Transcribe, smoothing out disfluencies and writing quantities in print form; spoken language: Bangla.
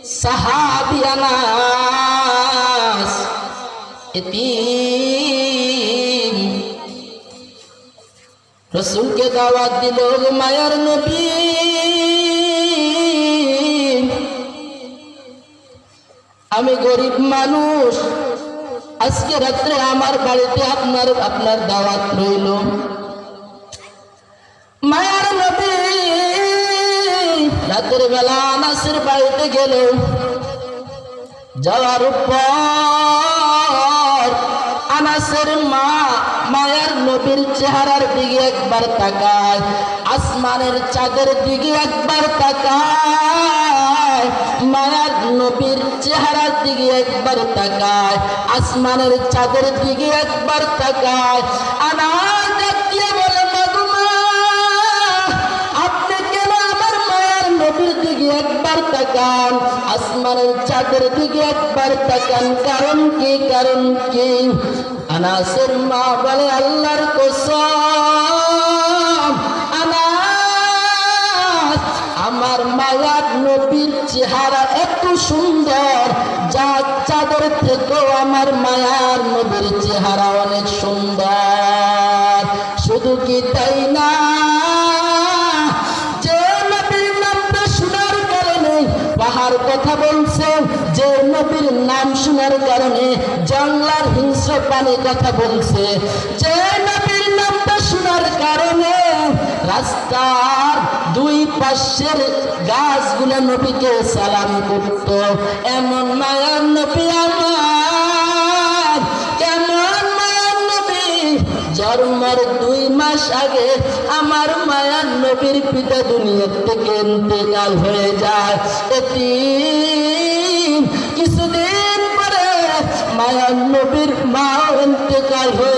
সাহাবী আনাস এতিম রাসূলকে দাওয়াত দিল, মায়ার নবী আমি গরিব মানুষ, আজকে রাত্রে আমার বাড়িতে আপনার দাওয়াত রইল। মায়ার নবী রাতের বেলা আনাসের বাড়িতে গেল। যাওয়ার পর আনাসের মা মায়ার নবীর চেহারার দিকে একবার তাকায়, আসমানের চাঁদের দিকে একবার তাকায়, মায়ার নবীর চেহারার দিকে একবার তাকায়, আসমানের চাঁদের দিকে একবার তাকায়। আনাস দেখিয়ে বলে, মাগুমা আপনি কেন আমার মায়ার নবীর দিকে একবার তাকান, আসমানের চাঁদের দিকে একবার তাকান, কারণ কি? কারণ কি? আনাসের মা বলে, আল্লাহর কসম আনাস আমার মায়ার নবীর চেহারা এত সুন্দর, যা চাঁদের থেকেও আমার মায়ার নবীর চেহারা অনেক সুন্দর। শুধু কি তাই না, যে নবীর নামটা শোনার কারণে পাহাড় কথা বলছে, যে নবীর নাম শোনার কারণে জঙ্গলার হিংস্র প্রাণী কথা বলছে, যে নবীর নামটা শোনার কারণে রাস্তার দুই পাশের গাছগুলো নবীকে সালাম করত। এমন মায়ার নবী আমার, কেমন মায়ার নবী, জন্মের 2 মাস আগে আমার মায়ার নবীর পিতা দুনিয়া থেকে ইন্তেকাল হয়ে যায়। কিছুদিন পরে মায়ার নবীর মা ইন্তেকাল হয়ে